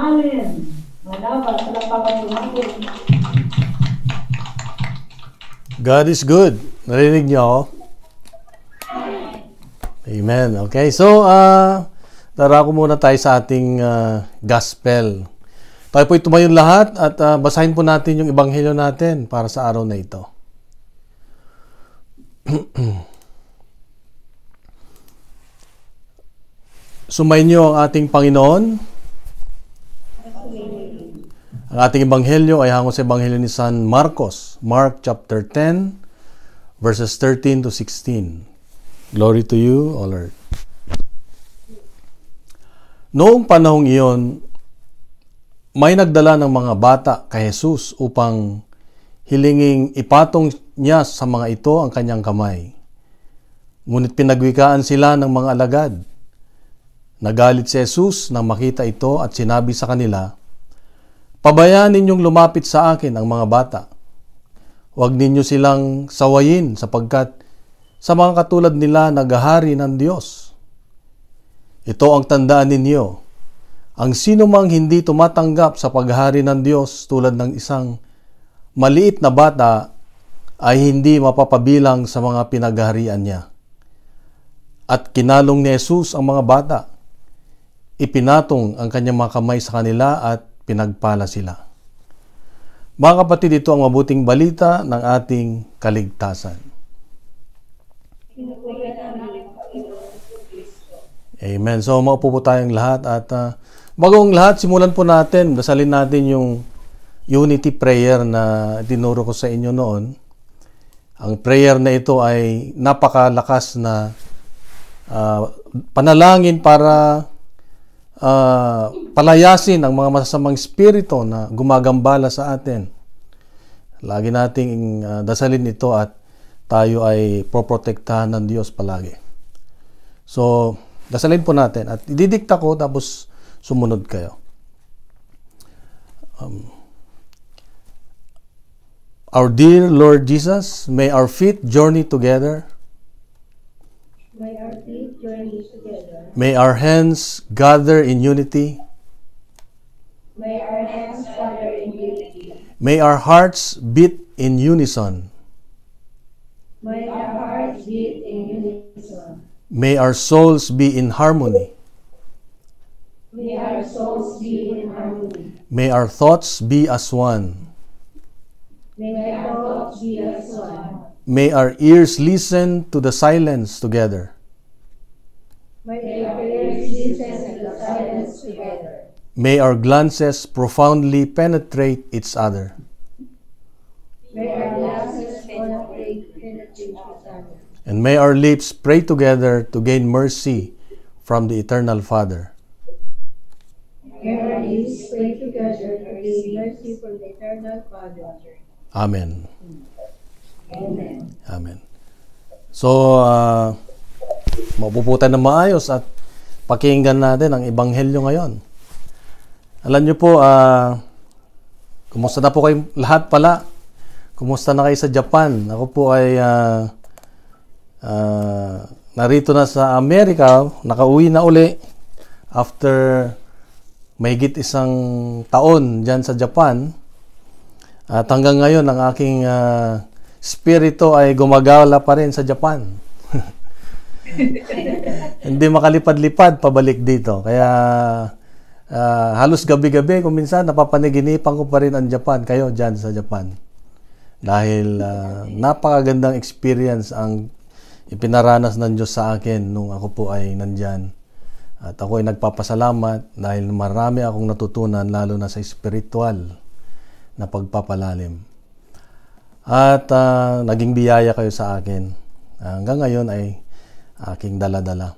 Amen. Malabat, salamat natin. God is good. Narinig niyo ako? Amen. Okay, so, darako muna tayo sa ating gospel. Tayo po tumayo lahat at basahin po natin yung ebanghelyo natin para sa araw na ito. Sumayin niyo ang ating Panginoon. Ang ating ebanghelyo ay hango sa ebanghelyo ni San Marcos, Mark chapter 10, verses 13 to 16. Glory to you, O Lord. Noong panahong iyon, may nagdala ng mga bata kay Jesus upang hilinging ipatong niya sa mga ito ang kanyang kamay. Ngunit pinagwikaan sila ng mga alagad. Nagalit si Jesus nang makita ito at sinabi sa kanila, "Pabayaan ninyong lumapit sa akin ang mga bata. Huwag ninyo silang sawayin sapagkat sa mga katulad nila naghahari ng Diyos. Ito ang tandaan ninyo. Ang sino mang hindi tumatanggap sa paghahari ng Diyos tulad ng isang maliit na bata ay hindi mapapabilang sa mga pinaghaharian niya." At kinalong ni Jesus ang mga bata. Ipinatong ang kanyang mga kamay sa kanila at pinagpala sila. Mga kapatid, ito ang mabuting balita ng ating kaligtasan. Amen. So, maupo po tayong lahat at bagong lahat, simulan po natin, dasalin natin yung unity prayer na tinuro ko sa inyo noon. Ang prayer na ito ay napakalakas na panalangin para palayasin ang mga masasamang espiritu na gumagambala sa atin. Lagi nating dasalin ito at tayo ay poprotektahan ng Diyos palagi. So, dasalin po natin at ididikta ko tapos sumunod kayo. Our dear Lord Jesus, may our feet journey together. May our feet journey together. May our hands gather in unity. May our hands gather in unity. May our hearts beat in unison. May our hearts beat in unison. May our souls be in harmony. May our souls be in harmony. May our thoughts be as one. May our thoughts be as one. May our ears listen to the silence together. May our ears listen to the silence together. May our glances profoundly penetrate each other. May our glances penetrate each other. And may our lips pray together to gain mercy from the eternal Father. May our lips pray together to gain mercy from the eternal Father. Amen. Amen. Amen. So, mapuputan na maayos at pakinggan natin ang ebanghelyo ngayon. Alam niyo po, kumusta na po kayo lahat pala? Kumusta na kayo sa Japan? Ako po ay narito na sa Amerika, nakauwi na uli after mahigit isang taon dyan sa Japan. At hanggang ngayon, ang aking spirito ay gumagala pa rin sa Japan. Hindi makalipad-lipad pabalik dito. Kaya halos gabi-gabi, kung minsan napapaniginipan ko pa rin ang Japan, kayo dyan sa Japan. Dahil napakagandang experience ang ipinaranas ng Diyos sa akin nung ako po ay nandyan. At ako ay nagpapasalamat dahil marami akong natutunan lalo na sa spiritual na pagpapalalim. At naging biyaya kayo sa akin. Hanggang ngayon ay aking dala-dala.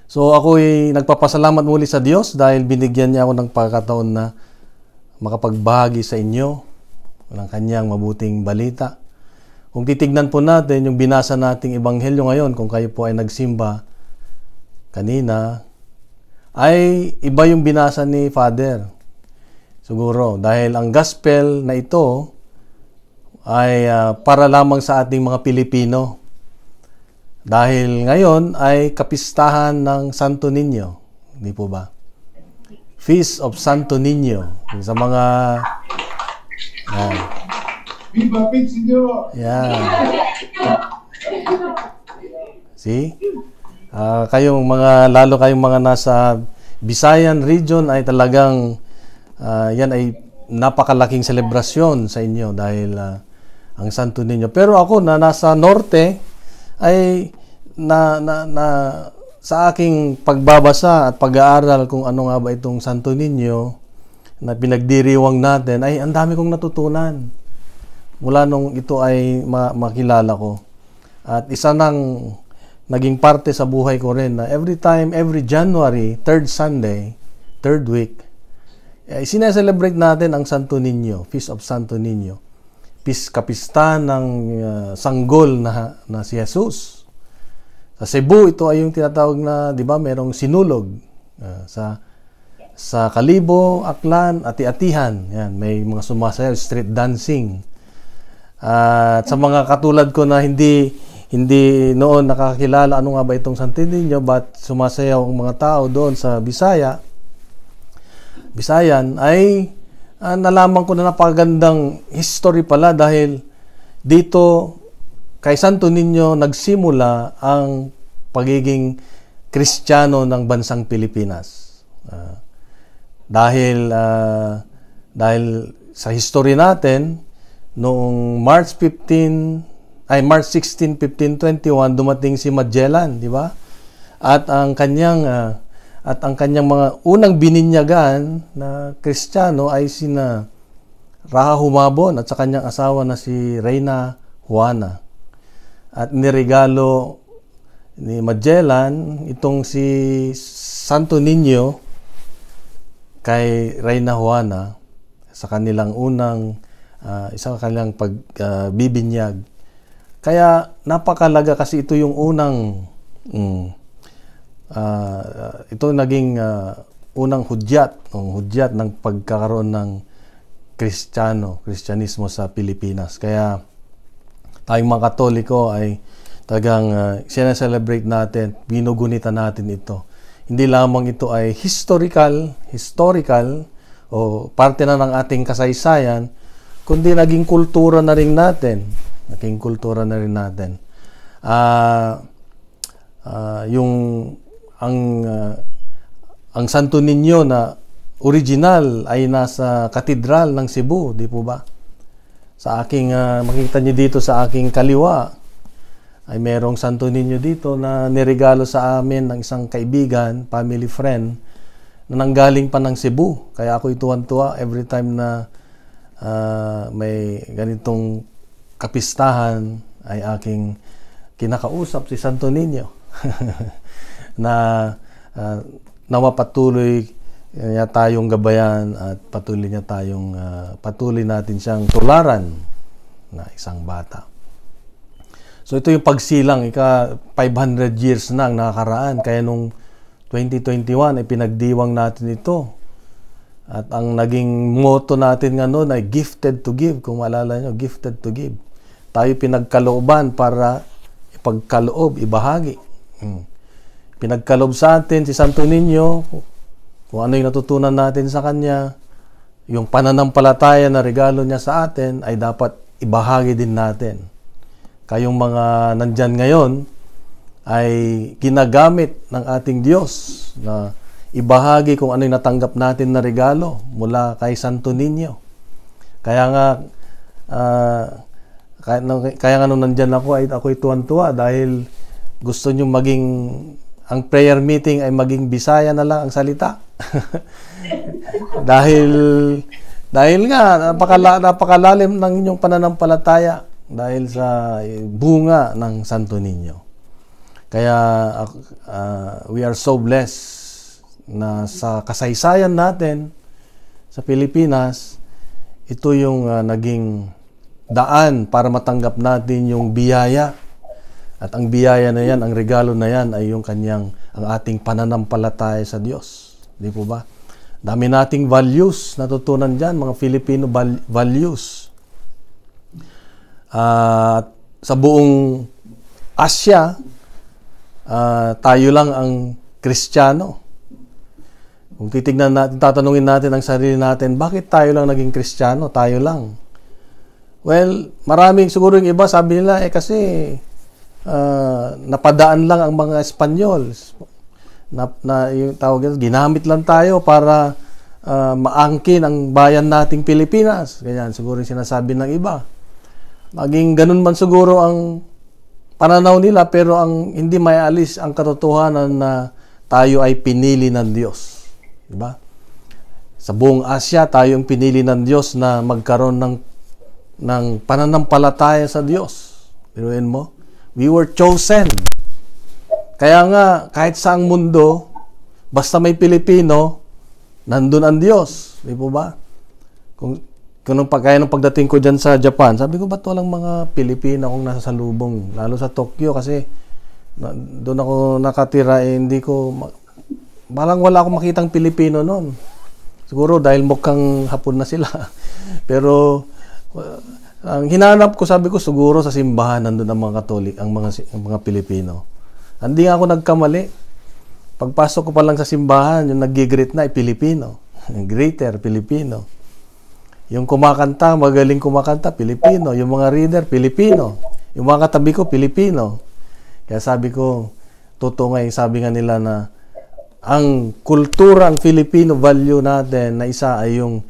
So ako ay nagpapasalamat muli sa Diyos dahil binigyan niya ako ng pagkakataon na makapagbahagi sa inyo ng kanyang mabuting balita. Kung titignan po natin yung binasa nating ebanghelyo ngayon, kung kayo po ay nagsimba kanina, ay iba yung binasa ni Father. Siguro, dahil ang gospel na ito ay para lamang sa ating mga Pilipino. Dahil ngayon ay kapistahan ng Santo Niño. Hindi po ba? Feast of Santo Niño. Sa mga Viva Pig, Senyor! yan. See? Kayong mga, lalo kayong mga nasa Visayan region ay talagang yan ay napakalaking selebrasyon sa inyo dahil ang Santo Niño. Pero ako na nasa norte ay sa aking pagbabasa at pag-aaral kung ano nga ba itong Santo Niño na pinagdiriwang natin, ay ang dami kong natutunan mula nung ito ay makilala ko. At isa nang naging parte sa buhay ko rin na every January, 3rd Sunday, 3rd week, sineselebrate natin ang Santo Niño, Feast of Santo Niño. Kapista ng sanggol na si Jesus. Sa Cebu, ito ay yung tinatawag na, di ba, merong sinulog. Sa Kalibo, Aklan, Ati-Atihan. Yan, may mga sumasayaw, street dancing. At sa mga katulad ko na hindi noon nakakilala ano nga ba itong Santo Niño, but sumasayaw ang mga tao doon sa Bisayan, ay nalaman ko na napakagandang history pala dahil dito kay Santo Niño nagsimula ang pagiging Kristiyano ng bansang Pilipinas. Dahil sa history natin, noong March 16, 1521 dumating si Magellan, di ba? At ang kanyang mga unang bininyagan na Kristiyano ay sina Raha Humabon at sa kanyang asawa na si Reyna Juana. At niregalo ni Magellan itong si Santo Niño kay Reyna Juana sa kanilang unang isang kanilang pagbibinyag. Kaya napakalaga kasi ito yung unang ito naging unang hudyat ng pagkakaroon ng Kristyanismo sa Pilipinas. Kaya tayong mga Katoliko ay talagang sineselebrate natin, binugunitan natin ito. Hindi lamang ito ay historical o parte na ng ating kasaysayan, kundi naging kultura na rin natin. Ang Santo Niño na original ay nasa Katedral ng Cebu, di po ba? Sa aking makikita niyo dito sa aking kaliwa ay merong Santo Niño dito na niregalo sa amin ng isang kaibigan, family friend, na nanggaling pa ng Cebu. Kaya ako tuwan-tuwa every time na may ganitong kapistahan ay aking kinakausap si Santo Niño na nawa patuloy niya tayong gabayan at patuloy natin siyang tularan na isang bata. So ito yung pagsilang, 500 years na ang nakakaraan. Kaya nung 2021 ay pinagdiwang natin ito. At ang naging motto natin nga noon ay gifted to give. Kung maalala nyo, gifted to give. Tayo pinagkalooban para ipagkaloob, ibahagi. Pinagkaloob sa atin si Santo Niño, kung ano yung natutunan natin sa Kanya, yung pananampalataya na regalo niya sa atin ay dapat ibahagi din natin. Kayong mga nandyan ngayon ay ginagamit ng ating Diyos na ibahagi kung ano yung natanggap natin na regalo mula kay Santo Niño. Kaya nga nung nandyan ako'y tuwan-tuwa dahil gusto nyo ang prayer meeting ay maging Bisaya na lang ang salita. dahil nga napakalalim ng inyong pananampalataya dahil sa bunga ng Santo Niño. Kaya we are so blessed na sa kasaysayan natin sa Pilipinas, ito yung naging daan para matanggap natin yung biyaya. At ang biyaya na yan, ang regalo na yan ay yung ang ating pananampalataya sa Diyos. Di po ba? Dami nating values natutunan dyan, mga Filipino values. Sa buong Asia, tayo lang ang Kristiyano. Kung titignan natin, tatanungin natin ang sarili natin, bakit tayo lang naging Kristiyano? Tayo lang. Well, maraming siguro yung iba, sabi nila, kasi napadaan lang ang mga Espanyol. Yung tawag, ginamit lang tayo para maangkin ang bayan nating Pilipinas. Ganyan, siguro yung sinasabi ng iba. Maging ganun man siguro ang pananaw nila, pero ang hindi maialis ang katotohanan na tayo ay pinili ng Diyos. Diba? Sa buong Asya, tayo ang pinili ng Diyos na magkaroon ng pananampalataya sa Diyos. Biruin mo? We were chosen. Kaya nga, kahit saang mundo, basta may Pilipino, nandun ang Diyos. Di po ba? Kaya nung pagdating ko dyan sa Japan, sabi ko, ba't walang mga Pilipino akong nasa salubong? Lalo sa Tokyo, kasi doon ako nakatira, hindi ko... Parang wala akong makitang Pilipino noon. Siguro dahil mukhang Hapon na sila. Pero ang hinanap ko, sabi ko, siguro sa simbahan nandun ang mga Katolik, ang mga Pilipino. Hindi nga ako nagkamali. Pagpasok ko pa lang sa simbahan, yung nag-greet na ay Pilipino. Greeter, Pilipino. Yung kumakanta, magaling kumakanta, Pilipino. Yung mga reader, Pilipino. Yung mga katabi ko, Pilipino. Kaya sabi ko, totoo nga yung sabi nga nila na ang kultura, ang Filipino value natin na isa ay yung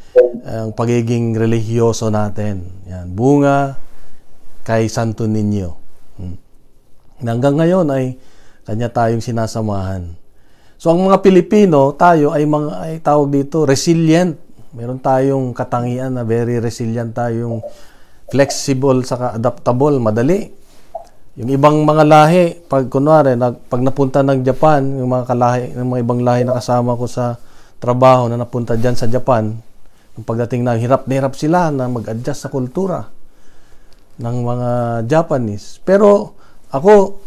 pagiging religyoso natin. Yan, bunga kay Santo Niño. Hanggang ngayon ay kanya tayong sinasamahan. So ang mga Pilipino, tayo ay tawag dito resilient. Meron tayong katangian na very resilient, tayong flexible saka adaptable, madali. Yung ibang mga lahi, pag napunta ng Japan, yung mga ibang lahi na kasama ko sa trabaho na napunta dyan sa Japan, yung pagdating na hirap sila na mag-adjust sa kultura ng mga Japanese. Pero ako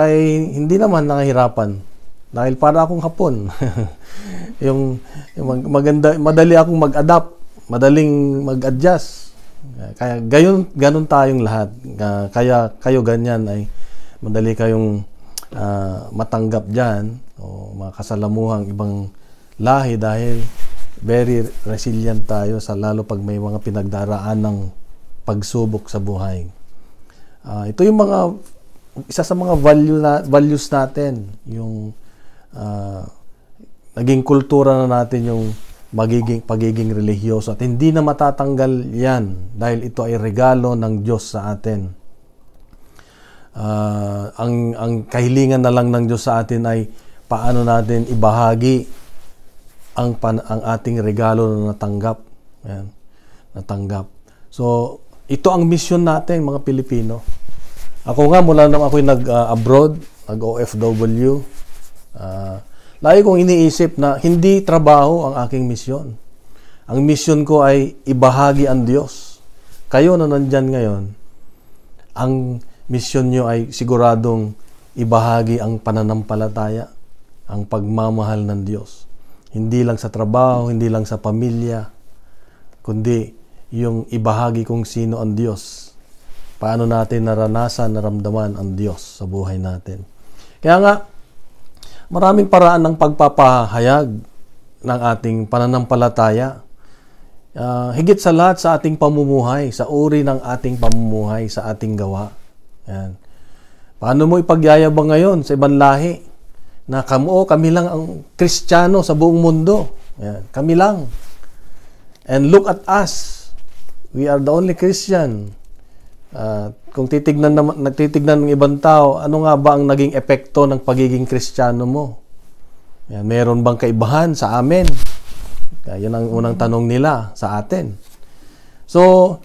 ay hindi naman nakahirapan dahil para akong Hapon. yung madali akong mag-adapt, madaling mag-adjust. Kaya ganun tayong lahat. Kaya kayo ganyan ay madali kayong matanggap dyan o mga kasalamuhang ibang lahi dahil very resilient tayo lalo pag may mga pinagdaraan ng pagsubok sa buhay. Ito yung isa sa mga values natin, yung naging kultura na natin yung pagiging religyoso. At hindi na matatanggal yan dahil ito ay regalo ng Diyos sa atin. Ang kahilingan na lang ng Diyos sa atin ay paano natin ibahagi ang ating regalo na natanggap. Yan, natanggap. So, ito ang mission natin, mga Pilipino. Ako nga, mula nang ako'y nag-abroad, nag-OFW, lagi kong iniisip na hindi trabaho ang aking misyon. Ang misyon ko ay ibahagi ang Diyos. Kayo na nandyan ngayon, ang misyon nyo ay siguradong ibahagi ang pananampalataya, ang pagmamahal ng Diyos. Hindi lang sa trabaho, hindi lang sa pamilya, kundi yung ibahagi kung sino ang Diyos. Paano natin naranasan, naramdaman ang Diyos sa buhay natin. Kaya nga, maraming paraan ng pagpapahayag ng ating pananampalataya. Higit sa lahat sa ating pamumuhay, sa uri ng ating pamumuhay, sa ating gawa. Yan. Paano mo ipagyayabang ngayon sa ibang lahi na kami lang ang Kristiyano sa buong mundo. Yan. Kami lang. And look at us. We are the only Christian. Kung nagtitignan ng ibang tao, ano nga ba ang naging epekto ng pagiging Kristiyano mo? Yan, meron bang kaibahan sa amin? Yan ang unang tanong nila sa atin. So,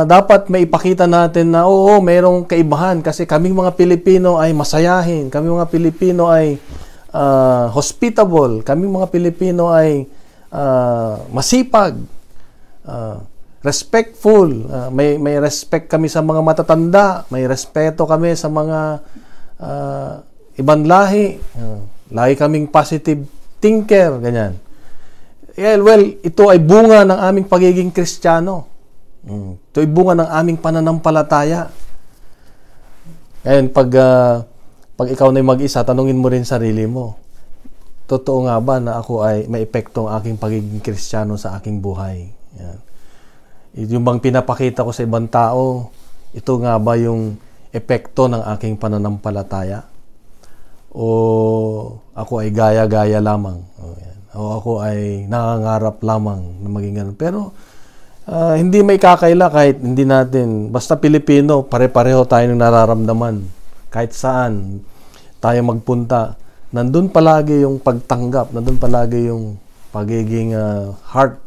dapat maipakita natin na oo, mayroong kaibahan kasi kaming mga Pilipino ay masayahin, kaming mga Pilipino ay hospitable, kaming mga Pilipino ay masipag, respectful, may respect kami sa mga matatanda, may respeto kami sa mga ibang lahi, lagi kaming positive thinker, ganyan. Well, ito ay bunga ng aming pagiging Kristiyano. Ito ay bunga ng aming pananampalataya. Ngayon, pag ikaw na mag-isa, tanungin mo rin sarili mo, totoo nga ba na ako ay may epekto ang aking pagiging Kristiyano sa aking buhay? Yan. Yung bang pinapakita ko sa ibang tao, ito nga ba yung epekto ng aking pananampalataya? O ako ay gaya-gaya lamang? O ako ay nangangarap lamang na maging ganun? Pero hindi may kakaila kahit hindi natin, basta Pilipino, pare-pareho tayo ng nararamdaman. Kahit saan tayo magpunta, nandun palagi yung pagtanggap, nandun palagi yung pagiging heart,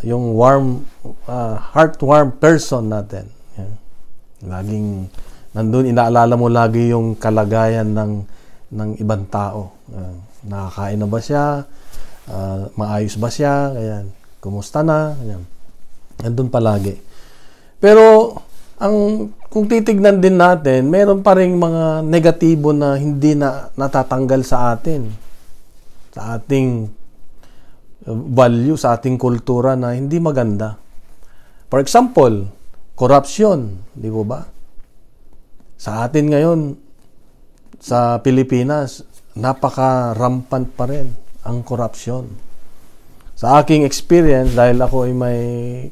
yung heart-warm person natin. Yan. Laging nandun, inaalala mo lagi yung kalagayan ng ibang tao. Nakakain na ba siya? Maayos ba siya? Ayan. Kumusta na? Ayan. Nandun palagi. Pero, kung titignan din natin, meron pa rin mga negatibo na hindi na natatanggal sa atin. Sa ating value, sa ating kultura na hindi maganda. For example, corruption. Di ba ba? Sa atin ngayon, sa Pilipinas, napaka-rampant pa rin ang corruption. Sa aking experience, dahil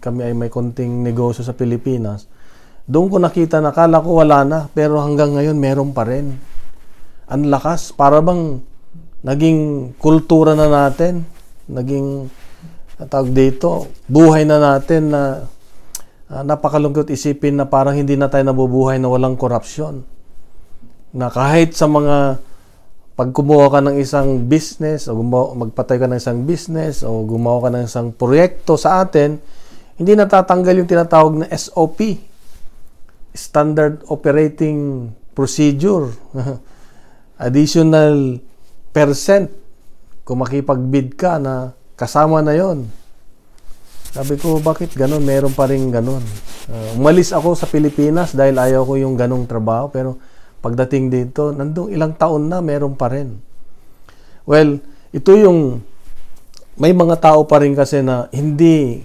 kami ay may konting negosyo sa Pilipinas, doon ko nakita na kala ko wala na, pero hanggang ngayon meron pa rin. Ang lakas, para bang naging kultura na natin, naging tawag dito, buhay na natin na napakalungkot isipin na parang hindi na tayo nabubuhay na walang korupsyon. Na kahit sa mga pag kumuha ka ng isang business o magpatay ka ng isang business o gumawa ka ng isang proyekto sa atin, hindi natatanggal yung tinatawag na SOP, Standard Operating Procedure. Additional percent kung makipag-bid ka na kasama na yon. Sabi ko, bakit ganun? Meron pa rin ganun. Umalis ako sa Pilipinas dahil ayaw ko yung ganung trabaho, pero pagdating dito, nandun ilang taon na, meron pa rin. Well, ito yung, may mga tao pa rin kasi na hindi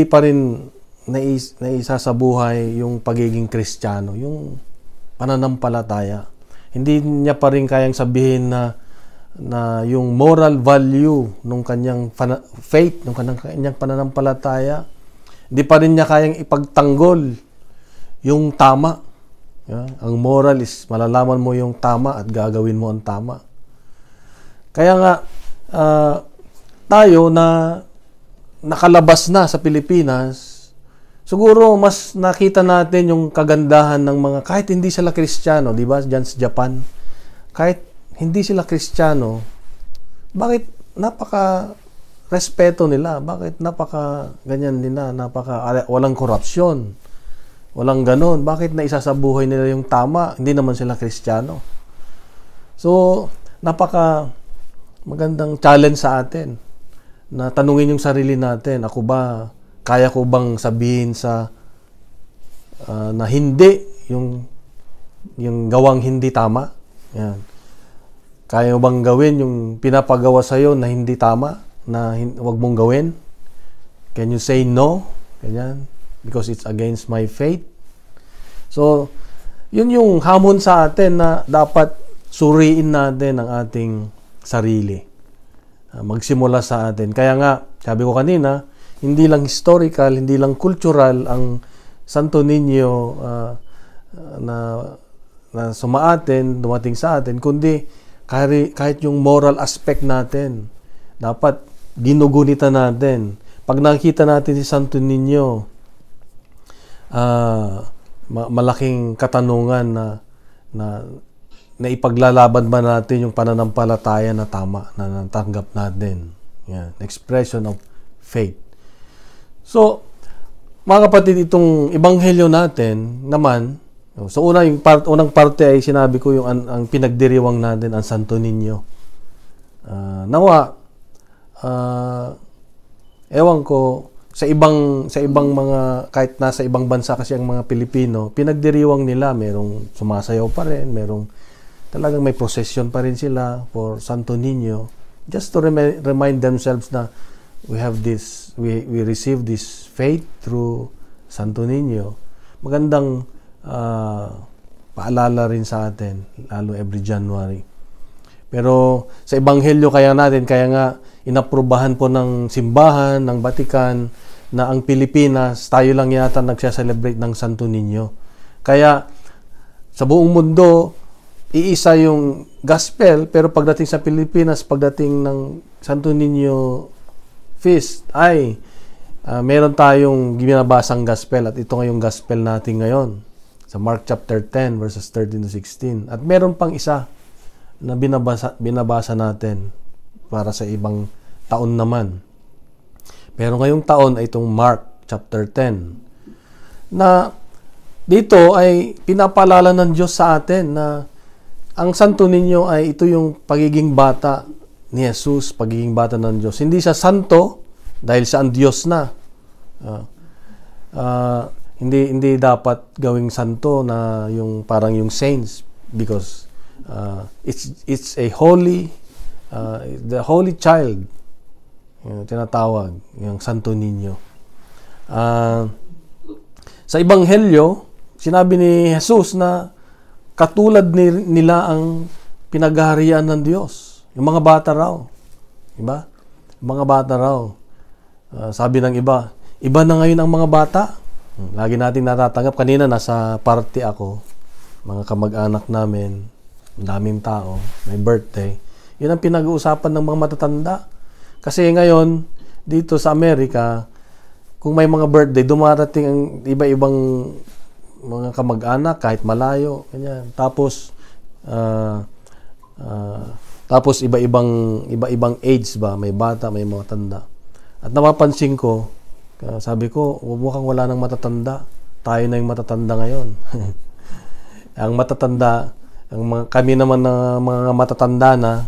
pa rin naisa sa buhay yung pagiging Kristiyano, yung pananampalataya. Hindi niya pa rin kayang sabihin na yung moral value ng kanyang faith, ng kanyang pananampalataya, hindi pa rin niya kayang ipagtanggol yung tama. Ang moral is malalaman mo yung tama at gagawin mo ang tama. Kaya nga, tayo na nakalabas na sa Pilipinas, siguro mas nakita natin yung kagandahan ng mga, kahit hindi sila Kristiyano, di ba, dyan sa Japan, kahit hindi sila Kristiyano, bakit napaka-respeto nila? Bakit napaka-ganyan nila? Walang korupsyon. Walang ganon. Bakit naisasabuhay nila yung tama? Hindi naman sila Kristiyano. So, napaka magandang challenge sa atin na tanungin yung sarili natin, kaya ko bang sabihin na hindi yung gawang hindi tama? Yan. Kaya mo bang gawin yung pinapagawa sa'yo na hindi tama, na wag mong gawin? Can you say no? Ganyan. Because it's against my faith. So, yun yung hamon sa atin na dapat suriin natin ang ating sarili. Magsimula sa atin. Kaya nga, sabi ko kanina, hindi lang historical, hindi lang cultural ang Santo Niño na sumaatin, dumating sa atin, kundi kahit yung moral aspect natin, dapat ginugunitan natin. Pag nakita natin si Santo Niño, malaking katanungan na ipaglalaban ba natin yung pananampalataya na tama, na natanggap natin. Yan, expression of faith. So, mga kapatid, itong ebanghelyo natin naman, so unang parte ay sinabi ko yung ang pinagdiriwang natin, ang Santo Niño. Nawa, ewan ko, sa ibang mga, kahit nasa ibang bansa kasi ang mga Pilipino, pinagdiriwang nila, merong sumasayaw pa rin, merong talagang may procession pa rin sila for Santo Niño, just to remind themselves na we receive this faith through Santo Niño. Magandang paalala rin sa atin, lalo every January. Pero sa Ebanghelyo kaya nga inaprubahan po ng simbahan, ng Vatican, na ang Pilipinas, tayo lang yata nagsya-celebrate ng Santo Niño. Kaya sa buong mundo, iisa yung gospel, pero pagdating sa Pilipinas, pagdating ng Santo Niño feast, ay meron tayong ginabasang gospel, at ito nga yung gospel natin ngayon sa Mark chapter 10 verses 13 to 16. At meron pang isa na binabasa natin para sa ibang taon naman. Pero ngayong taon ay itong Mark chapter 10 na dito ay pinapaalala ng Diyos sa atin na ang Santo Niño ay ito yung pagiging bata ni Jesus, pagiging bata ng Diyos. Hindi siya santo dahil siya ang Diyos na. Hindi dapat gawing santo na yung parang yung saints, because it's a holy the holy child, yung tinatawag yung Santo Niño. Sa Ebanghelyo sinabi ni Jesus na katulad nila ang pinaghaharian ng Diyos, yung mga bata raw, diba? Mga bata raw. Sabi ng iba na ngayon ang mga bata. Lagi nating natatanggap. Kanina nasa party ako, mga kamag-anak namin, daming tao, may birthday. Yun ang pinag-uusapan ng mga matatanda. Kasi ngayon, dito sa Amerika, kung may mga birthday, dumarating ang iba-ibang mga kamag-anak, kahit malayo, ganyan. Tapos iba-ibang age ba, may bata, may mga tanda. At napapansin ko, sabi ko, mukhang wala nang matatanda. Tayo na yung matatanda ngayon. Ang matatanda, kami naman na mga matatanda na,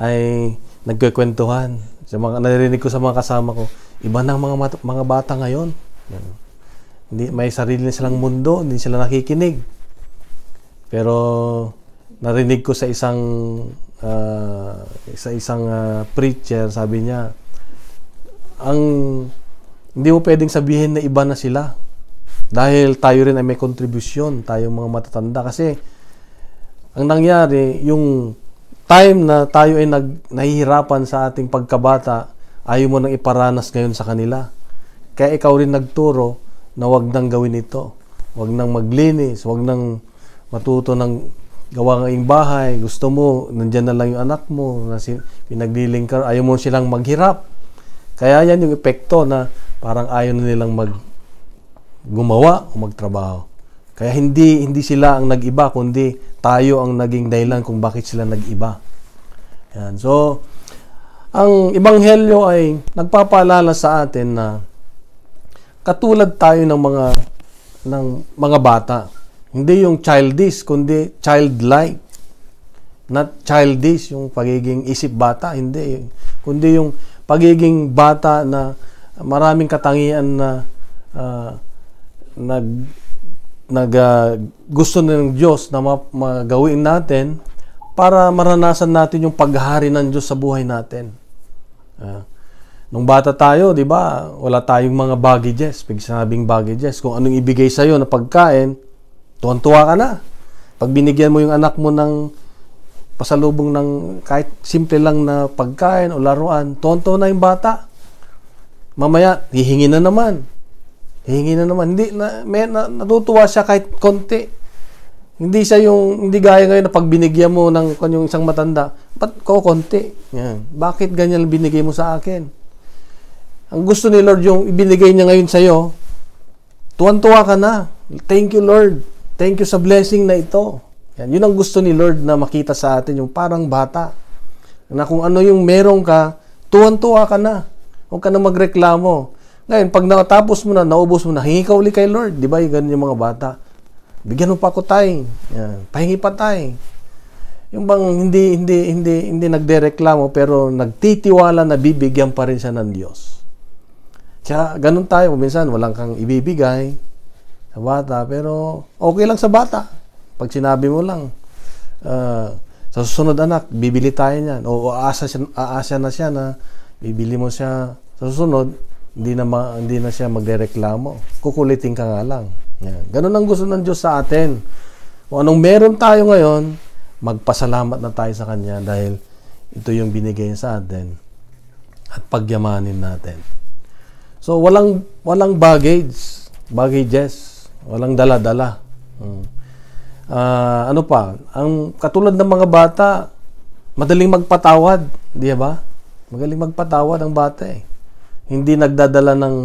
ay nagkukwentuhan. Narinig ko sa mga kasama ko, iba na ang mga bata ngayon. Hindi, may sarili na silang mundo, hindi sila nakikinig. Pero narinig ko sa isang preacher, sabi niya, hindi mo pwedeng sabihin na iba na sila. Dahil tayo rin ay may kontribusyon, tayong mga matatanda. Kasi ang nangyari, yung time na tayo ay nahihirapan sa ating pagkabata, ayaw mo nang iparanas ngayon sa kanila. Kaya ikaw rin nagturo na wag nang gawin ito. Wag nang maglinis, wag nang matuto ng gawa ng iyong bahay. Gusto mo, nandyan na lang yung anak mo, na pinaglilingkar, ayaw mo silang maghirap. Kaya yan yung epekto na parang ayaw na nilang gumawa o magtrabaho. Kaya hindi sila ang nag-iba, kundi tayo ang naging dahilan kung bakit sila nag-iba. Yan. So, ang Ebanghelyo ay nagpapaalala sa atin na katulad tayo ng mga bata. Hindi yung childish, kundi childlike. Not childish, yung pagiging isip bata, hindi. Kundi yung pagiging bata na maraming katangian na gusto ng Diyos na magawin natin para maranasan natin yung paghahari ng Diyos sa buhay natin. Nung bata tayo, di ba, wala tayong mga baggages. Pag sinabing baggages, kung anong ibigay sa'yo na pagkain, tuwan-tuwa ka na. Pag binigyan mo yung anak mo ng pasalubong ng kahit simple lang na pagkain o laruan, tuwan-tuwa na yung bata. Mamaya, hihingi na naman. Hindi, natutuwa siya kahit konti. Hindi gaya ngayon na pag binigyan mo ng yung isang matanda, ba't ko konti? Yan. Bakit ganyan binigay mo sa akin? Ang gusto ni Lord yung ibinigay niya ngayon sa'yo, tuwan-tuwa ka na. Thank you, Lord. Thank you sa blessing na ito. Yan. Yun ang gusto ni Lord na makita sa atin, yung parang bata. Na kung ano yung meron ka, tuwan-tuwa ka na. Huwag ka na magreklamo. Ngayon, pag nakatapos mo na, naubos mo na, hingi ka uli kay Lord. Di ba? Yung ganun yung mga bata. Bigyan mo pa ako tay. Yan. Pahingi pa tay. Yung bang hindi nagdereklamo pero nagtitiwala na bibigyan pa rin siya ng Diyos. Kaya ganun tayo. Minsan walang kang ibibigay sa bata pero okay lang sa bata. Pag sinabi mo lang, sa susunod anak, bibili tayo niyan. O aasa na siya na bibili mo siya sa susunod, hindi na siya magdereklamo. Kukulitin ka nga lang. Yan. Ganun ang gusto ng Diyos sa atin. Kung anong meron tayo ngayon, magpasalamat na tayo sa Kanya dahil ito yung binigay sa atin at pagyamanin natin. So, walang baggages, walang dala-dala. Ano pa? Ang katulad ng mga bata, madaling magpatawad, di ba? Magaling magpatawad ang bata eh. Hindi nagdadala ng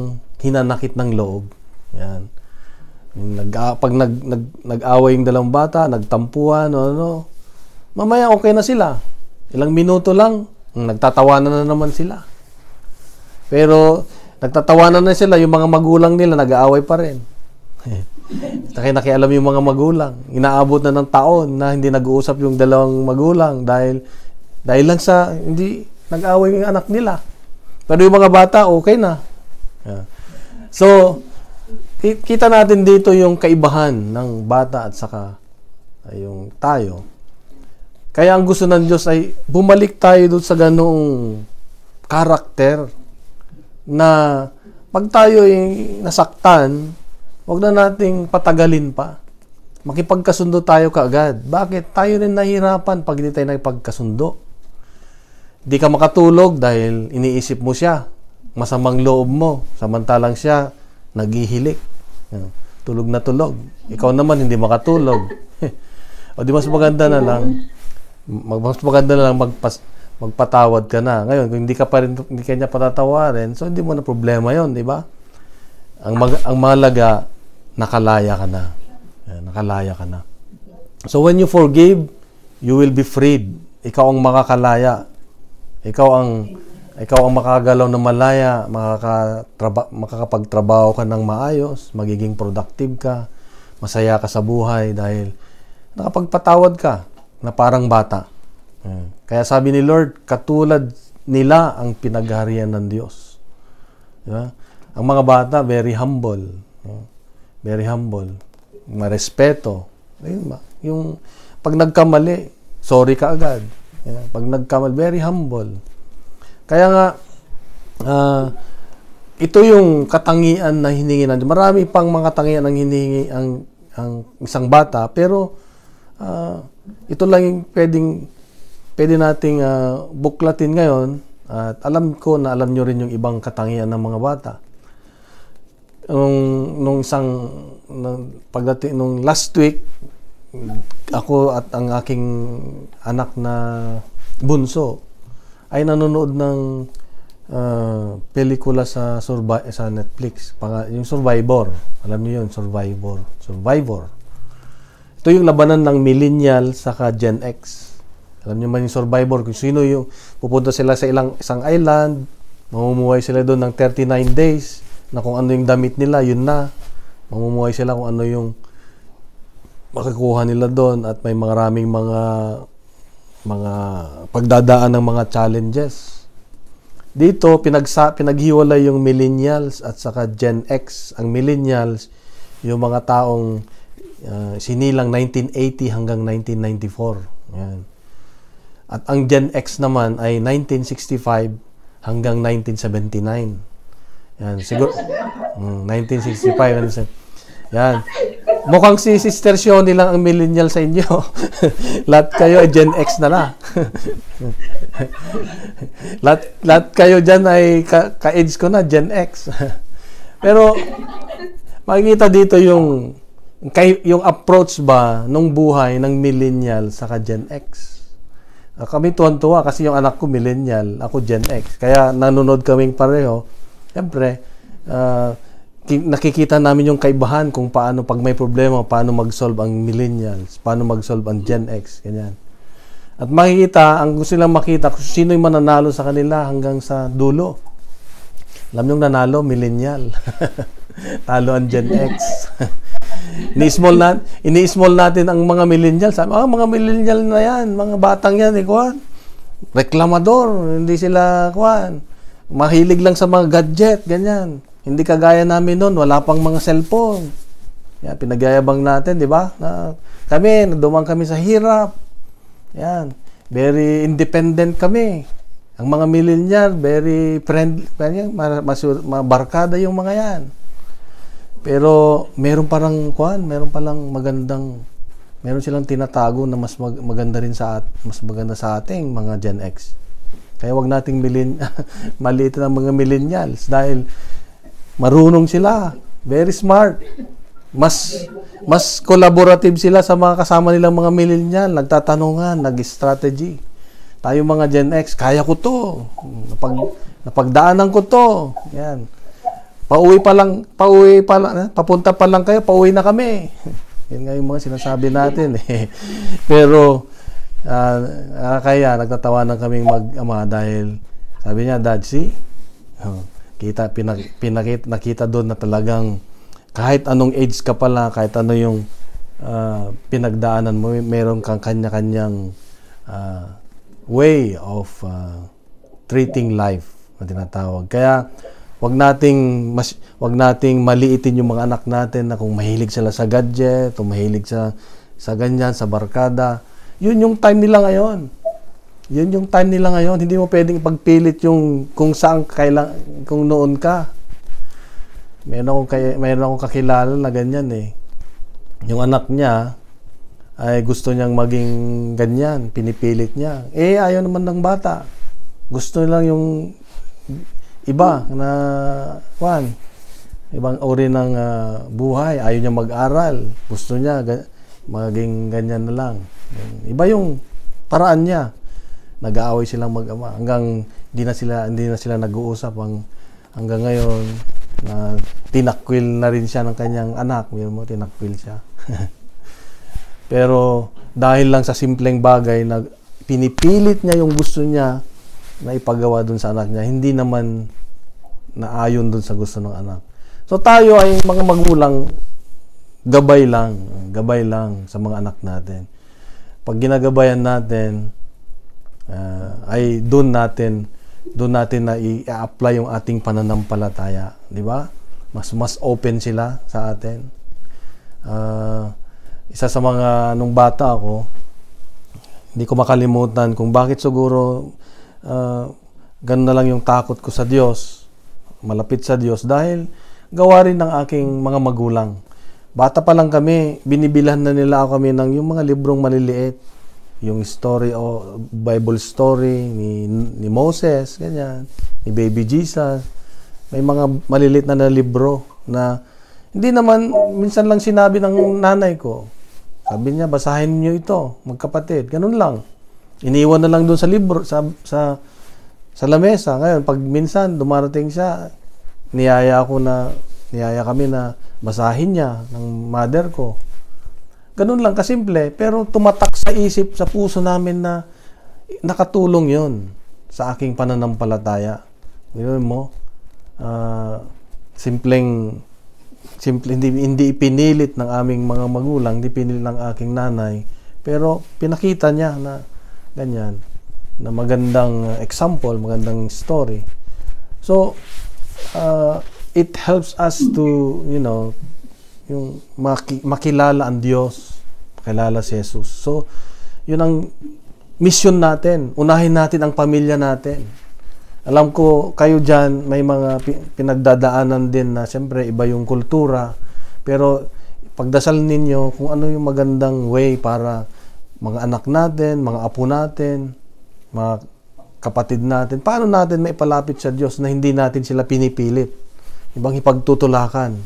hinanakit ng loob. Yan. Pag nag-away yung dalawang bata, nagtampuhan, mamaya okay na sila. Ilang minuto lang, nagtatawanan na naman sila. Pero, nagtatawanan na sila, yung mga magulang nila, nag-aaway pa rin. Kaya nakialam yung mga magulang. Inaabot na ng taon na hindi nag-uusap yung dalawang magulang dahil lang sa hindi nag-away yung anak nila. Pero yung mga bata, okay na. So, kita natin dito yung kaibahan ng bata at saka yung tayo. Kaya ang gusto ng Diyos ay bumalik tayo doon sa ganung karakter na pag tayo ay nasaktan, huwag na nating patagalin pa. Makipagkasundo tayo kaagad. Bakit? Tayo rin nahihirapan pag hindi tayo nakipagkasundo. Di ka makatulog dahil iniisip mo siya. Masamang loob mo. Samantalang siya, naghihilik. Tulog na tulog. Ikaw naman hindi makatulog. O di mas maganda na lang magpatawad ka na. Ngayon, kung hindi ka niya patatawarin, so hindi mo na problema yon, di ba? Ang mahalaga, nakalaya ka na. Nakalaya ka na. So when you forgive, you will be freed. Ikaw ang makakalaya. Ikaw ang makagalaw na malaya, makakapagtrabaho ka ng maayos, magiging productive ka, masaya ka sa buhay dahil nakapagpatawad ka na parang bata. Kaya sabi ni Lord, katulad nila ang pinagharian ng Diyos. Diba? Ang mga bata, very humble. Very humble. Marespeto. Yung pag nagkamali, sorry ka agad. Pag nagkamali, very humble. Kaya nga, ito yung katangian na hiningi ng Diyos. Marami pang mga katangian ang hinihingi ang isang bata, pero ito lang yung pwede nating buklatin ngayon. At alam ko na alam nyo rin yung ibang katangian ng mga bata. Nung last week, ako at ang aking anak na bunso ay nanonood ng pelikula sa Netflix. Yung Survivor. Alam niyo yun, Survivor. Ito yung labanan ng millennial saka Gen X. Alam niyo man yung Survivor, kung sino yung pupunta sila sa isang island, mamumuhay sila doon ng 39 days, na kung ano yung damit nila, yun na. Mamumuhay sila kung ano yung makikuha nila doon at may maraming mga pagdadaan ng mga challenges. Dito, pinaghiwalay yung millennials at saka Gen X. Ang millennials, yung mga taong sinilang 1980 hanggang 1994. Yan. At ang Gen X naman ay 1965 hanggang 1979. Yan, siguro 1965. Yan. Mukhang si Sister Shoni lang ang millennial sa inyo. Lahat kayo ay Gen X na na. lahat kayo dyan ay ka-age ko na, Gen X. Pero makikita dito yung approach ba nung buhay ng millennial sa Gen X. Kami tuwan-tuwa kasi yung anak ko millennial, ako Gen X. Kaya nanonood kaming pareho. Siyempre, nakikita namin yung kaibahan kung paano pag may problema, paano mag-solve ang millennials, paano mag-solve ang Gen X, ganyan. At makikita, ang gusto nilang makita kung sino yung mananalo sa kanila hanggang sa dulo. Alam nyo nanalo, millennial. Talo ang Gen X. Ini-small natin ang mga millennials. Mga millennial na yan, mga batang yan, reklamador, hindi sila, mahilig lang sa mga gadget, ganyan. Hindi kagaya namin noon, wala pang mga cellphone. Yan, pinagyayabang natin, di ba? Dumang kami sa hirap. Yan, very independent kami. Ang mga millennial, very friendly, mabarkada yung mga yan. Pero meron palang magandang Meron silang tinatago na maganda rin mas maganda sa ating mga Gen X. Kaya wag nating maliit ng mga millennials dahil marunong sila, very smart. Mas collaborative sila sa mga kasama nilang mga millennial, nagtatanungan, nag-strategy. Tayo mga Gen X, kaya ko to. Napagdaanan ko to. Yan. Papunta pa lang kayo, pauwi na kami. Yan nga yung mga sinasabi natin eh. Pero kaya nagtatawanan kaming mag-ama dahil sabi niya, Dad, nakita doon na talagang kahit anong age ka pala, kahit ano yung pinagdaanan mo, meron kang kanya-kanyang way of treating life na tinatawag. Kaya wag nating maliitin yung mga anak natin na kung mahilig sila sa gadget o mahilig sa ganyan, sa barkada. Yun yung time nila ngayon. Hindi mo pwedeng pagpilit yung kung saan kung noon ka. Meron akong kakilala na ganyan eh. Yung anak niya ay gusto niyang maging ganyan, pinipilit niya. Ayaw naman ng bata. Gusto lang yung iba na ibang uri ng buhay. Ayaw niya mag-aral. Gusto niya maging ganyan na lang. Iba yung paraan niya. Nag-aaway silang mag-ama. Hanggang hindi na sila nag-uusap. Hanggang ngayon, tinakwil na rin siya ng kanyang anak. Tinakwil siya. Pero dahil lang sa simpleng bagay na pinipilit niya yung gusto niya na ipagawa dun sa anak niya, hindi naman naayon dun sa gusto ng anak. So tayo ay mga magulang, gabay lang sa mga anak natin. Pag ginagabayan natin, ay doon natin na i-apply yung ating pananampalataya, di ba? Mas open sila sa atin. Isa sa mga nung bata ako, hindi ko makalimutan kung bakit siguro ganun na lang yung takot ko sa Diyos, malapit sa Diyos, dahil gawa rin ng aking mga magulang. Bata pa lang kami, binibilhan na nila ako kami ng yung mga librong maliliit, yung story o Bible story ni Moses, ganyan, ni Baby Jesus. May mga maliliit na libro na hindi naman, minsan lang sinabi ng nanay ko. Sabi niya, basahin niyo ito, magkapatid. Ganun lang. Iniwan na lang doon sa libro, sa lamesa. Ngayon, pag minsan dumarating siya, niyaya kami na basahin niya ng mother ko. Ganun lang kasimple, pero tumatak sa isip, sa puso namin na nakatulong yon sa aking pananampalataya. Ganun mo, hindi ipinilit ng aming mga magulang, hindi pinilit ng aking nanay, pero pinakita niya na ganyan, na magandang example, magandang story. So, it helps us to, yung makilala ang Diyos, makilala si Jesus. So, yun ang mission natin. Unahin natin ang pamilya natin. Alam ko, kayo dyan, may mga pinagdadaanan din na siyempre iba yung kultura. Pero pagdasal ninyo kung ano yung magandang way para mga anak natin, mga apo natin, mga kapatid natin, paano natin maipalapit sa Diyos na hindi natin sila pinipilit. Ibang ipagtutulakan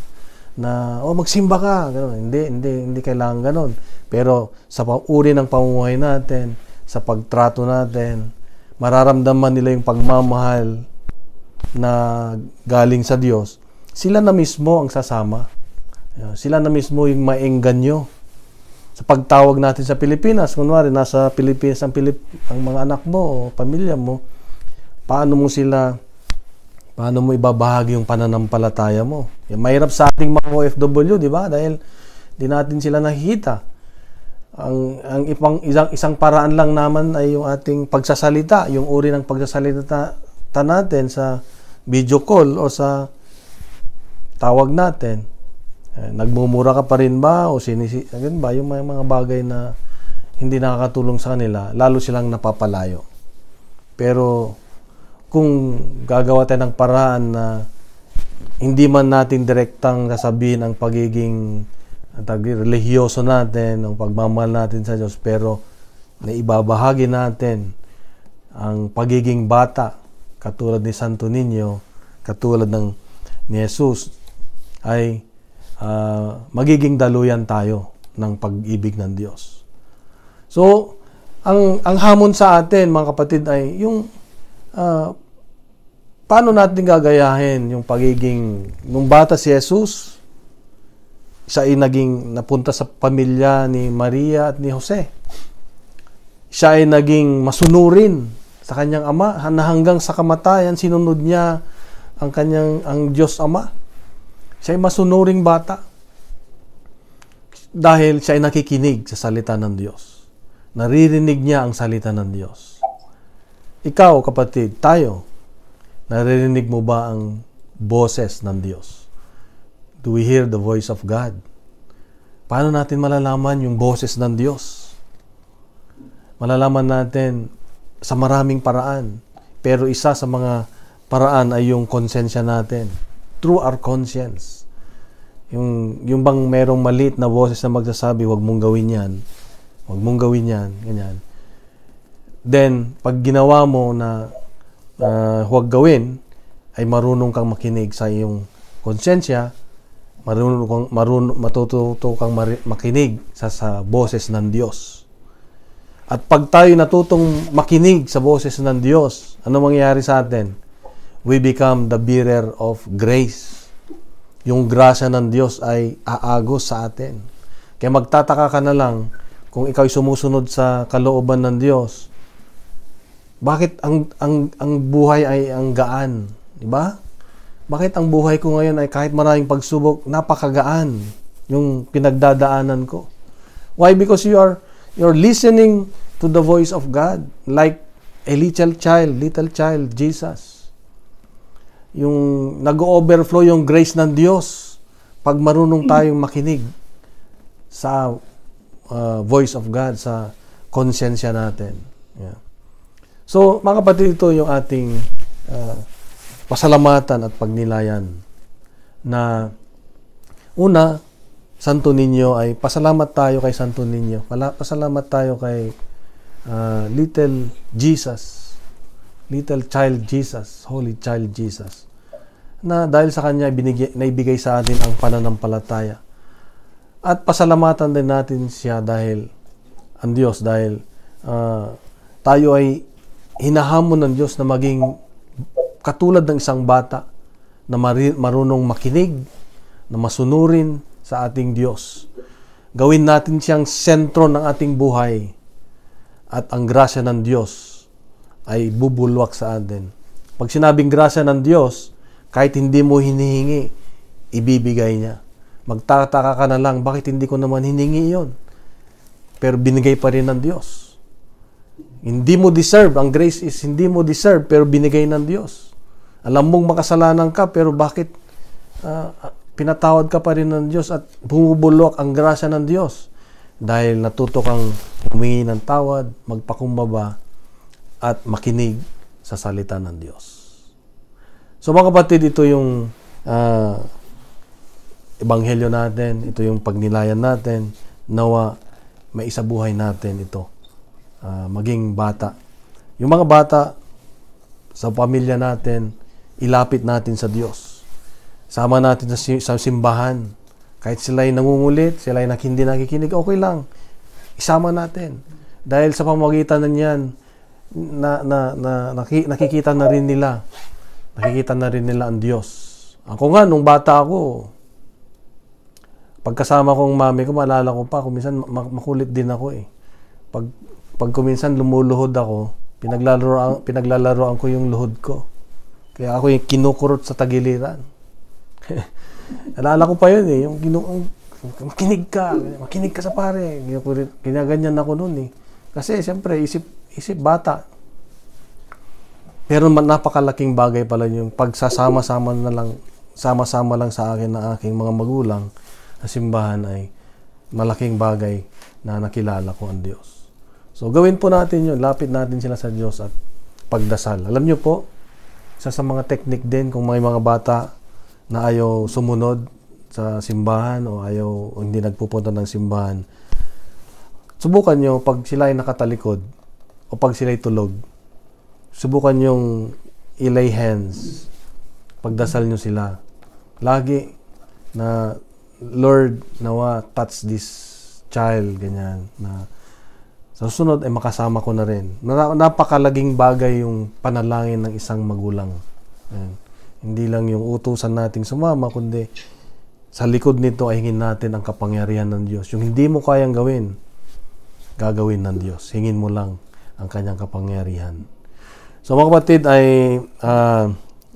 na, magsimba ka. Ganun. Hindi kailangan ganun. Pero sa uri ng pamumuhay natin, sa pagtrato natin, mararamdaman nila yung pagmamahal na galing sa Diyos. Sila na mismo ang sasama. Sila na mismo yung maengganyo. Sa pagtawag natin sa Pilipinas, kunwari nasa Pilipinas ang mga anak mo o pamilya mo, paano mo ibabahagi yung pananampalataya mo? Mahirap sa ating mga OFW, di ba? Dahil di natin sila nakikita. Ang isang paraan lang naman ay yung ating pagsasalita, yung uri ng pagsasalita natin sa video call o sa tawag natin. Nagmumura ka pa rin ba o ganun ba yung mga bagay na hindi nakakatulong sa kanila, lalo silang napapalayo. Pero kung gagawa tayo ng paraan na hindi man natin direktang sasabihin ang pagiging religyoso natin, ang pagmamahal natin sa Diyos, pero naibabahagi natin ang pagiging bata, katulad ni Santo Niño, katulad ni Jesus, ay magiging daluyan tayo ng pag-ibig ng Diyos. So, ang hamon sa atin, mga kapatid, ay yung paano natin gagayahin yung pagiging, nung bata si Jesus, siya ay napunta sa pamilya ni Maria at ni Jose. Siya ay naging masunurin sa kanyang ama, na hanggang sa kamatayan, sinunod niya ang Diyos Ama. Siya ay masunuring bata. Dahil siya ay nakikinig sa salita ng Diyos. Naririnig niya ang salita ng Diyos. Ikaw, kapatid, tayo, naririnig mo ba ang boses ng Diyos? Do we hear the voice of God? Paano natin malalaman yung boses ng Diyos? Malalaman natin sa maraming paraan. Pero isa sa mga paraan ay yung konsensya natin. Through our conscience. Yung bang merong maliit na boses na magsasabi, huwag mong gawin yan. Huwag mong gawin yan. Ganyan. Then, pag ginawa mo na huwag gawin, ay marunong kang makinig sa iyong konsensya, matututo kang makinig sa boses ng Diyos. At pag tayo natutong makinig sa boses ng Diyos, ano mangyayari sa atin? We become the bearer of grace. Yung grasya ng Diyos ay aagos sa atin. Kaya magtataka ka na lang kung ikaw ay sumusunod sa kalooban ng Diyos. Bakit ang buhay ay ang gaan? Diba? Bakit ang buhay ko ngayon ay kahit maraming pagsubok, napakagaan yung pinagdadaanan ko? Why? Because you're listening to the voice of God like a little child, Jesus. Yung nag-overflow yung grace ng Diyos pag marunong tayong makinig sa voice of God, sa konsensya natin. Yeah. So, mga kapatid, ito yung ating pasalamatan at pagnilayan na una, Santo Niño ay pasalamat tayo kay Santo Niño. Pasalamat tayo kay little Jesus, little child Jesus, holy child Jesus, na dahil sa kanya naibigay sa atin ang pananampalataya. At pasalamatan din natin siya dahil ang Diyos, dahil tayo ay hinahamon ng Diyos na maging katulad ng isang bata na marunong makinig, na masunurin sa ating Diyos. Gawin natin siyang sentro ng ating buhay at ang grasya ng Diyos ay bubulwak sa atin. Pag sinabing grasya ng Diyos, kahit hindi mo hinihingi, ibibigay niya. Magtataka ka na lang, bakit hindi ko naman hiningi yon? Pero binigay pa rin ng Diyos. Hindi mo deserve. Ang grace is hindi mo deserve, pero binigay ng Diyos. Alam mong makasalanan ka, pero bakit pinatawad ka pa rin ng Diyos at bumubulok ang grasya ng Diyos? Dahil natuto kang humingi ng tawad, magpakumbaba, at makinig sa salita ng Diyos. So mga kapatid, ito yung ebanghelyo natin, ito yung pagnilayan natin, nawa may isabuhay natin ito. Maging bata. Yung mga bata sa pamilya natin, ilapit natin sa Diyos. Sama natin sa simbahan. Kahit sila ay nangungulit, sila ay hindi nakikinig, okay lang. Isama natin. Dahil sa pamamagitan na yan, nakikita na rin nila. Nakikita na rin nila ang Diyos. Ako nga, nung bata ako, pagkasama kong mami ko, maalala ko pa, kuminsan makulit din ako eh. Pag kuminsan lumuluhod ako, pinaglalaroan ko yung luhod ko. Kaya ako yung kinukurot sa tagiliran. Alala ko pa yun eh, yung makinig ka sa pare. Ginaganyan ako noon eh. Kasi siyempre, isip bata. Pero napakalaking bagay pala yung pagsasama-sama lang sa akin ng aking mga magulang sa simbahan ay malaking bagay na nakilala ko ang Diyos. So, gawin po natin yun. Lapit natin sila sa Diyos at pagdasal. Alam nyo po, isa sa mga technique din kung may mga bata na ayaw sumunod sa simbahan o ayaw o hindi nagpupunta ng simbahan, subukan nyo pag sila ay nakatalikod o pag sila ay tulog, subukan yung ilay hands, pagdasal nyo sila lagi na, Lord, nawa touch this child, ganyan, na sa susunod ay makasama ko na rin. Napakalaging bagay yung panalangin ng isang magulang. Ayan. Hindi lang yung utusan nating sumama, kundi sa likod nito ay hingin natin ang kapangyarihan ng Diyos. Yung hindi mo kayang gawin, gagawin ng Diyos. Hingin mo lang ang kanyang kapangyarihan. So mga kapatid, ay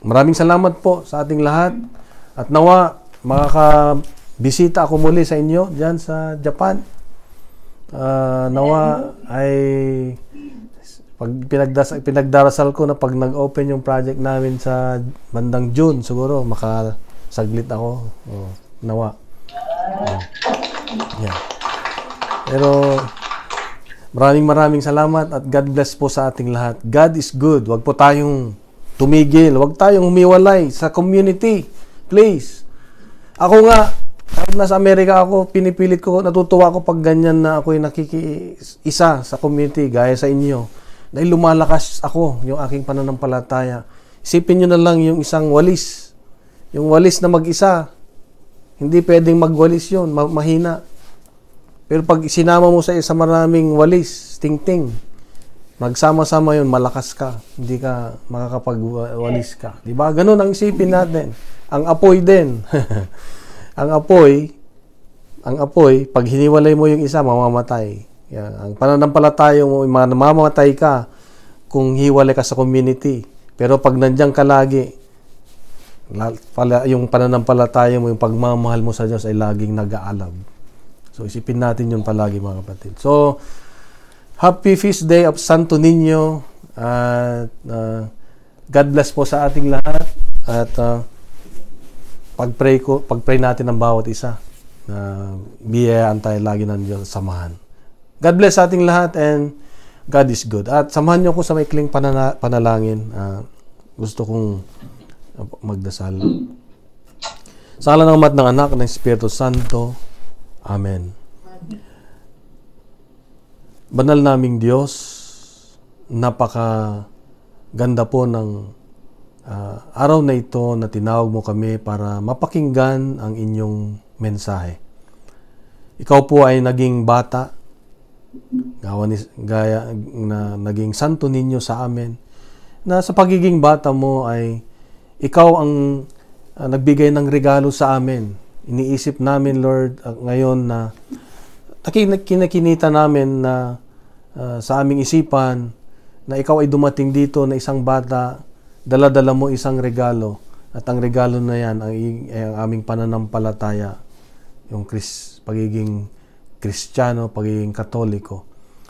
maraming salamat po sa ating lahat. At nawa, makakabisita ako muli sa inyo dyan sa Japan. Nawa ay pag pinagdarasal ko na pag nag-open yung project namin sa bandang June, siguro makasaglit ako. Nawa. Yeah. Pero maraming salamat at God bless po sa ating lahat. God is good. Huwag po tayong tumigil. Huwag tayong humiwalay sa community. Please. Ako nga, kahit nasa Amerika ako, pinipilit ko, natutuwa ako pag ganyan na ako'y nakikiisa sa community, gaya sa inyo. Dahil lumalakas ako, yung aking pananampalataya. Isipin nyo na lang yung isang walis. Yung walis na mag-isa, hindi pwedeng magwalis yun, mahina. Pero pag sinama mo sa isa maraming walis, ting-ting, magsama-sama yun, malakas ka. Hindi ka makakapagwalis ka. Diba? Ganun ang isipin natin. Ang apoy din. Ang apoy, pag hiniwalay mo yung isa, mamamatay. Yan. Ang pananampalataya mo, mamamatay ka kung hiwalay ka sa community. Pero pag nandiyan ka lagi, yung pananampalataya mo, yung pagmamahal mo sa Diyos ay laging nag-aalab. So, isipin natin yun palagi, mga kapatid. So, Happy Feast Day of Santo Niño. At God bless po sa ating lahat. At pag-pray natin ng bawat isa na biyayaan tayo lagi ng Diyos samahan. God bless sa ating lahat and God is good. At samahan niyo ko sa maikling panalangin. Gusto kong magdasal. Sa ngalan ng Ama at ng Anak ng Espiritu Santo. Amen. Banal naming Diyos, napaka-ganda po ng araw na ito na tinawag mo kami para mapakinggan ang inyong mensahe. Ikaw po ay naging bata, gaya na naging Santo Niño sa amin, na sa pagiging bata mo ay ikaw ang nagbigay ng regalo sa amin. Iniisip namin, Lord, ngayon na kinakinita namin na sa aming isipan na ikaw ay dumating dito na isang bata, dala-dala mo isang regalo at ang regalo na yan ay ang aming pananampalataya, yung pagiging Kristiyano, pagiging Katoliko,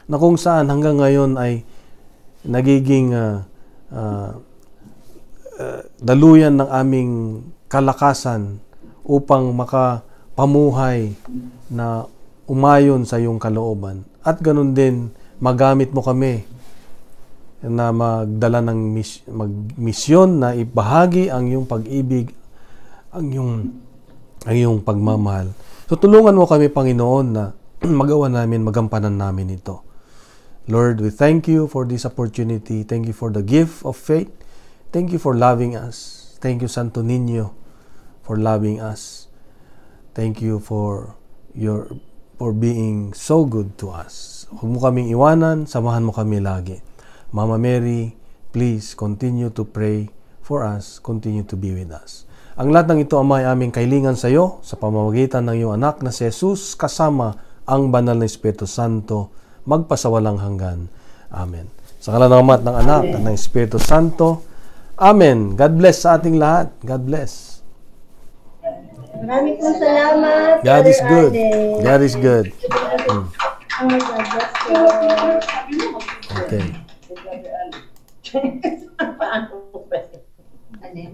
na kung saan hanggang ngayon ay nagiging daluyan ng aming kalakasan upang makapamuhay na umayon sa iyong kalooban. At ganun din, magamit mo kami na magdala ng misyon na ibahagi ang iyong pag-ibig, ang iyong pagmamahal. So tulungan mo kami, Panginoon, na magawa namin, magampanan namin ito. Lord, we thank you for this opportunity. Thank you for the gift of faith. Thank you for loving us. Thank you, Santo Niño, for loving us. Thank you for being so good to us. Huwag mo kaming iwanan, samahan mo kami lagi. Mama Mary, please continue to pray for us, continue to be with us. Ang lahat ng ito, Ama, ay aming kailingan sa iyo sa pamamagitan ng iyong anak na si Jesus kasama ang banal na Espiritu Santo magpasawalang hanggan. Amen. Sa ngalan ng Ama at ng Anak at ng Espiritu Santo. Amen. God bless sa ating lahat. God bless. Maraming pong salamat. God is good. God is good. Okay. Ano yun?